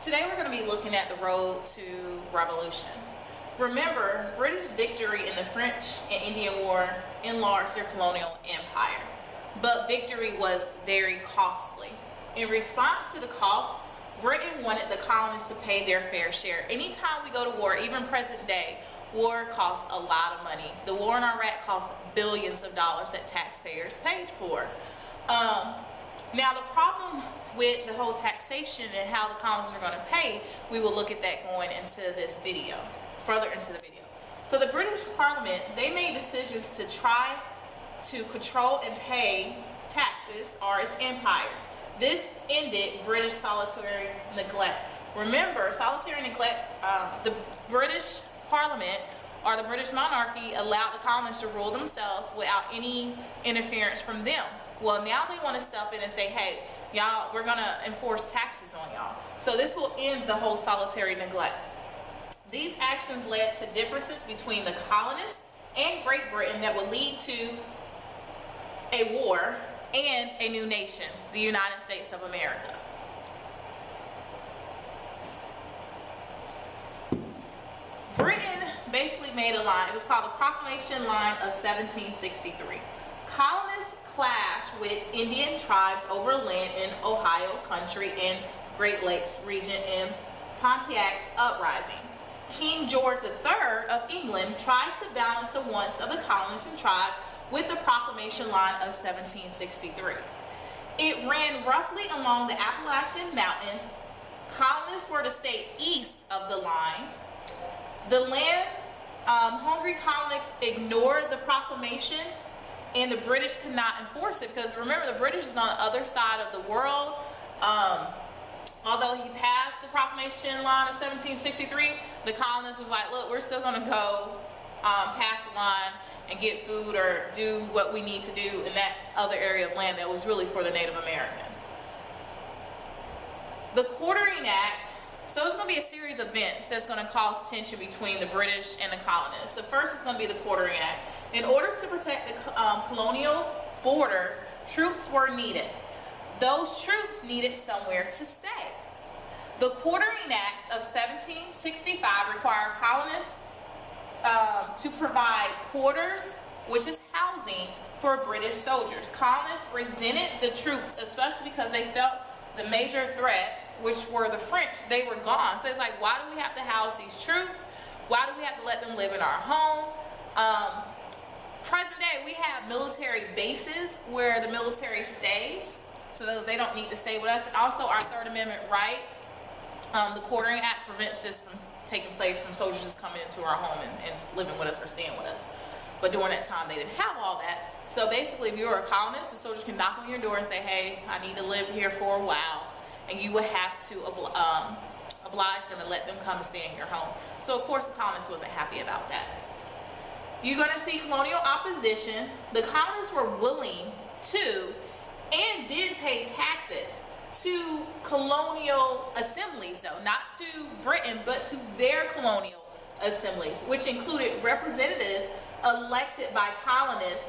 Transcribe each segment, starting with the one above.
Today we're going to be looking at the road to revolution. Remember, British victory in the French and Indian War enlarged their colonial empire, but victory was very costly. In response to the cost, Britain wanted the colonists to pay their fair share. Anytime we go to war, even present day, war costs a lot of money. The war in Iraq cost billions of dollars that taxpayers paid for. Now the problem with the whole taxation and how the colonists are going to pay, we will look at that going into this video, further into the video. So the British Parliament, they made decisions to try to control and pay taxes or its empires. This ended British solitary neglect. Remember, solitary neglect, the British Parliament or the British monarchy allowed the colonists to rule themselves without any interference from them. Well, now they want to step in and say, hey, y'all, we're going to enforce taxes on y'all. So this will end the whole solitary neglect. These actions led to differences between the colonists and Great Britain that would lead to a war and a new nation, the United States of America. Britain basically made a line. It was called the Proclamation Line of 1763. Colonists clashed with Indian tribes over land in Ohio country and Great Lakes region in Pontiac's uprising. King George III of England tried to balance the wants of the colonists and tribes with the Proclamation Line of 1763. It ran roughly along the Appalachian Mountains. Colonists were to stay east of the line. The land-hungry colonists ignored the proclamation, and the British could not enforce it because remember, the British is on the other side of the world. Although he passed the Proclamation Line of 1763, the colonists was like, look, we're still going to go past the line and get food or do what we need to do in that other area of land that was really for the Native Americans. The Quartering Act, so it's going to be a series of events that's going to cause tension between the British and the colonists. The first is going to be the Quartering Act. In order to protect the colonial borders, troops were needed. Those troops needed somewhere to stay. The Quartering Act of 1765 required colonists to provide quarters, which is housing, for British soldiers. Colonists resented the troops, especially because they felt the major threat, which were the French, they were gone. So it's like, why do we have to house these troops? Why do we have to let them live in our home? Present day, we have military bases where the military stays, so they don't need to stay with us. And also our Third Amendment right, the Quartering Act prevents this from taking place from soldiers just coming into our home and living with us or staying with us. But during that time, they didn't have all that. So basically, if you're a colonist, the soldiers can knock on your door and say, hey, I need to live here for a while. And you would have to oblige them and let them come and stay in your home. So of course, the colonists wasn't happy about that. You're going to see colonial opposition. The colonists were willing to and did pay taxes to colonial assemblies, though, not to Britain, but to their colonial assemblies, which included representatives elected by colonists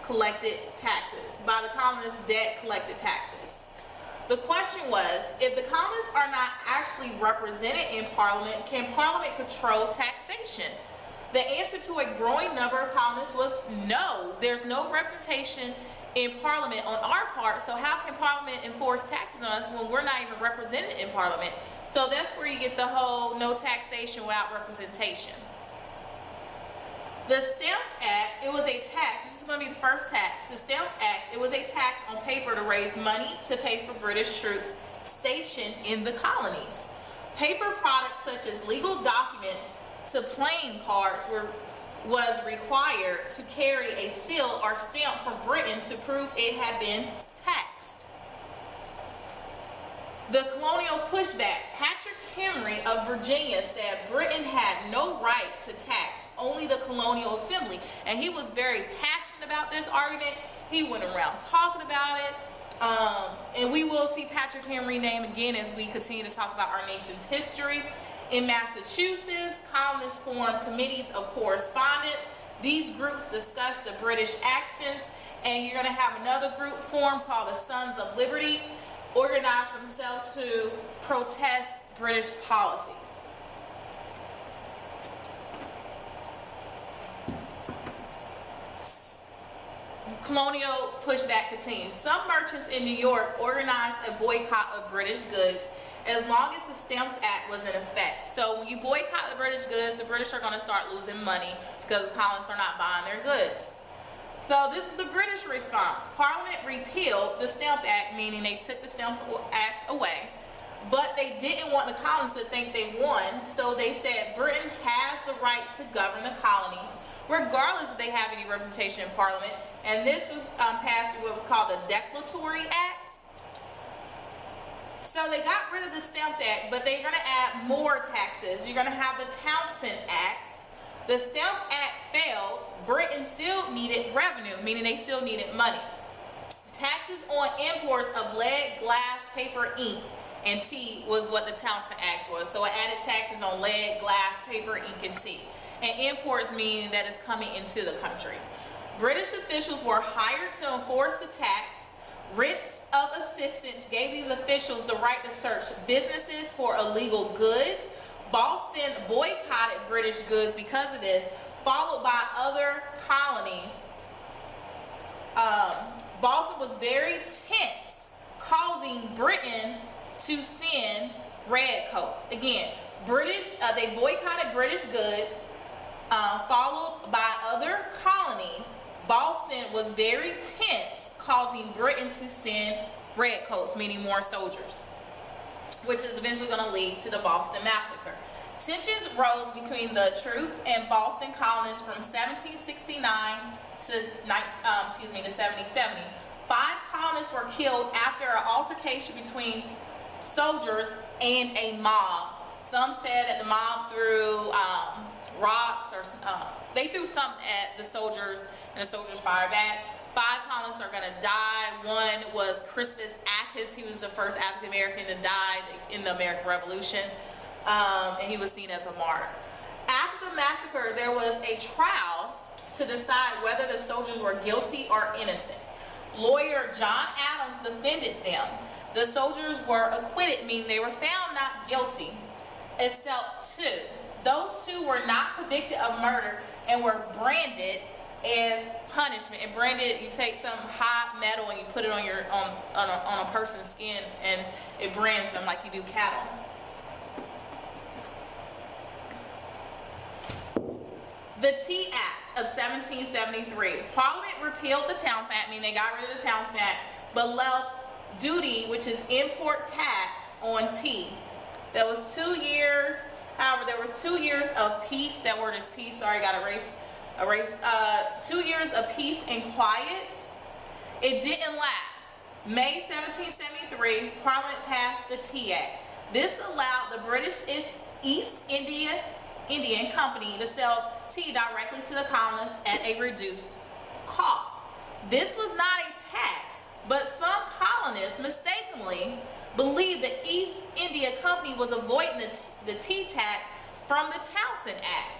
collected taxes, by the colonists that collected taxes. The question was, if the colonists are not actually represented in Parliament, can Parliament control taxation? The answer to a growing number of colonists was no. There's no representation in Parliament on our part, so how can Parliament enforce taxes on us when we're not even represented in Parliament? So that's where you get the whole no taxation without representation. The Stamp Act, it was a tax. This is going to be the first tax. The Stamp Act, it was a tax on paper to raise money to pay for British troops stationed in the colonies. Paper products such as legal documents to playing cards was required to carry a seal or stamp from Britain to prove it had been taxed. The colonial pushback. Patrick Henry of Virginia said Britain had no right to tax, only the colonial assembly. And he was very passionate about this argument. He went around talking about it. And we will see Patrick Henry's name again as we continue to talk about our nation's history. In Massachusetts, colonists formed committees of correspondence. These groups discussed the British actions, and you're going to have another group formed called the Sons of Liberty, organize themselves to protest British policies. Colonial pushback continues. Some merchants in New York organized a boycott of British goods as long as the Stamp Act was in effect. So when you boycott the British goods, the British are going to start losing money because the colonists are not buying their goods. So this is the British response. Parliament repealed the Stamp Act, meaning they took the Stamp Act away, but they didn't want the colonists to think they won, so they said Britain has the right to govern the colonies, regardless if they have any representation in Parliament. And this was passed through what was called the Declaratory Act. So they got rid of the Stamp Act, but they're going to add more taxes. You're going to have the Townshend Acts. The Stamp Act failed. Britain still needed revenue, meaning they still needed money. Taxes on imports of lead, glass, paper, ink, and tea was what the Townshend Act was. So it added taxes on lead, glass, paper, ink, and tea. And imports meaning that it's coming into the country. British officials were hired to enforce the tax. Writs of assistance gave these officials the right to search businesses for illegal goods. Boston boycotted British goods because of this, followed by other colonies. Boston was very tense, causing Britain to send redcoats. Again, they boycotted British goods, followed by other colonies. Boston was very tense, causing Britain to send redcoats, meaning more soldiers, which is eventually going to lead to the Boston Massacre. Tensions rose between the troops and Boston colonists from 1769 to 1770. 5 colonists were killed after an altercation between soldiers and a mob. Some said that the mob threw rocks or they threw something at the soldiers, and the soldiers fired back. 5 colonists are going to die. One was Crispus Attucks. He was the first African American to die in the American Revolution, and he was seen as a martyr. After the massacre, there was a trial to decide whether the soldiers were guilty or innocent. Lawyer John Adams defended them. The soldiers were acquitted, meaning they were found not guilty, except 2. Those 2 were not convicted of murder and were branded as punishment. And branded, you take some hot metal and you put it on a person's skin, and it brands them like you do cattle. The Tea Act of 1773. Parliament repealed the Townshend Act, meaning they got rid of the Townshend Act, but left duty, which is import tax, on tea. There was 2 years. However, there was 2 years of peace. That word is peace. Sorry, got erased. 2 years of peace and quiet. It didn't last. May 1773, Parliament passed the Tea Act. This allowed the British East Indian Company to sell tea directly to the colonists at a reduced cost. This was not a tax, but some colonists mistakenly believed the East India Company was avoiding the tea tax from the Townshend Act.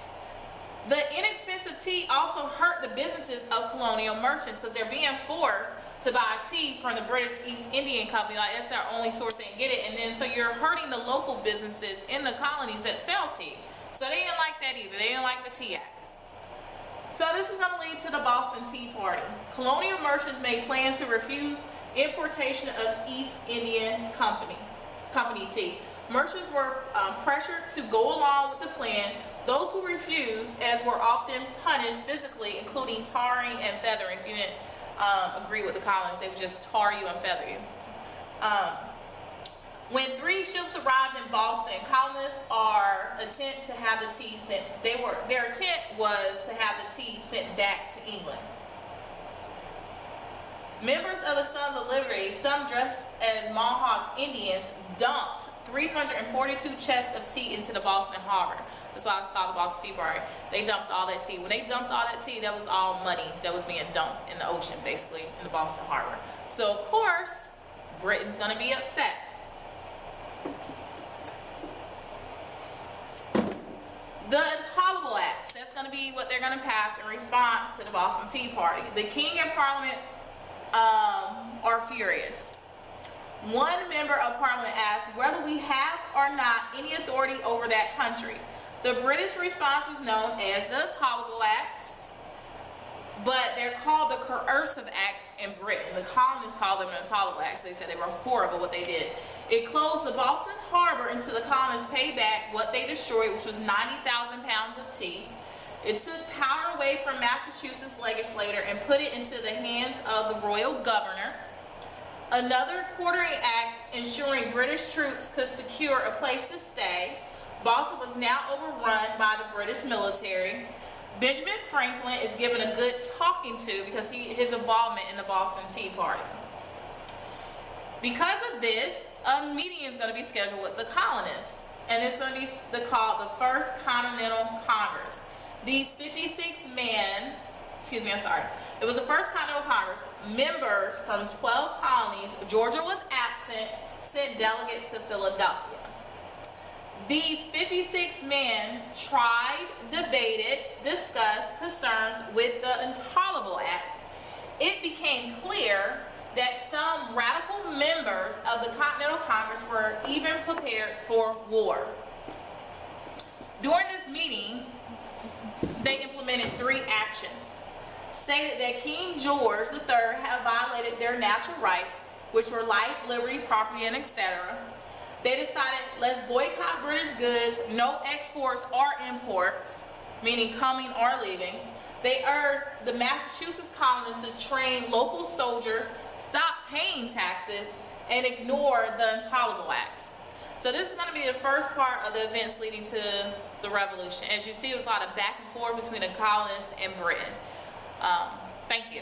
The inexpensive tea also hurt the businesses of colonial merchants because they're being forced to buy tea from the British East Indian Company. Like, that's their only source they can get it. And then so you're hurting the local businesses in the colonies that sell tea. So they didn't like that either. They didn't like the Tea Act. So this is going to lead to the Boston Tea Party. Colonial merchants made plans to refuse importation of East Indian Company tea. Merchants were pressured to go along with the plan. Those who refused, as were often punished physically, including tarring and feathering. If you didn't agree with the colonists, they would just tar you and feather you. When 3 ships arrived in Boston, colonists are intent to have the tea sent. Their intent was to have the tea sent back to England. Members of the Sons of Liberty, some dressed as Mohawk Indians, dumped 342 chests of tea into the Boston Harbor. That's why it's called the Boston Tea Party. They dumped all that tea. When they dumped all that tea, that was all money that was being dumped in the ocean, basically, in the Boston Harbor. So, of course, Britain's going to be upset. The Untitled Acts, that's going to be what they're going to pass in response to the Boston Tea Party. The King and Parliament are furious. One member of Parliament asked whether we have or not any authority over that country. The British response is known as the Untitled Acts, but they're called the Coercive Acts in Britain. The colonists called them the Untitled Acts. They said they were horrible what they did. It closed the Boston Harbor until the colonists paid back what they destroyed, which was 90,000 pounds of tea. It took power away from Massachusetts legislator and put it into the hands of the royal governor. Another quartering act ensuring British troops could secure a place to stay. Boston was now overrun by the British military. Benjamin Franklin is given a good talking to because his involvement in the Boston Tea Party. Because of this, a meeting is going to be scheduled with the colonists, and it's going to be called the First Continental Congress. These 56 men, it was the First Continental Congress. Members from 12 colonies, Georgia was absent, sent delegates to Philadelphia. These 56 men tried, debated, discussed concerns with the Intolerable Acts. It became clear that some radical members of the Continental Congress were even prepared for war. During this meeting, they implemented 3 actions. Stated that King George III had violated their natural rights, which were life, liberty, property, and etc. They decided, let's boycott British goods, no exports or imports, meaning coming or leaving. They urged the Massachusetts colonists to train local soldiers, stop paying taxes, and ignore the Untitled Acts. So this is going to be the first part of the events leading to the revolution. As you see, it was a lot of back and forth between the colonists and Britain. Thank you.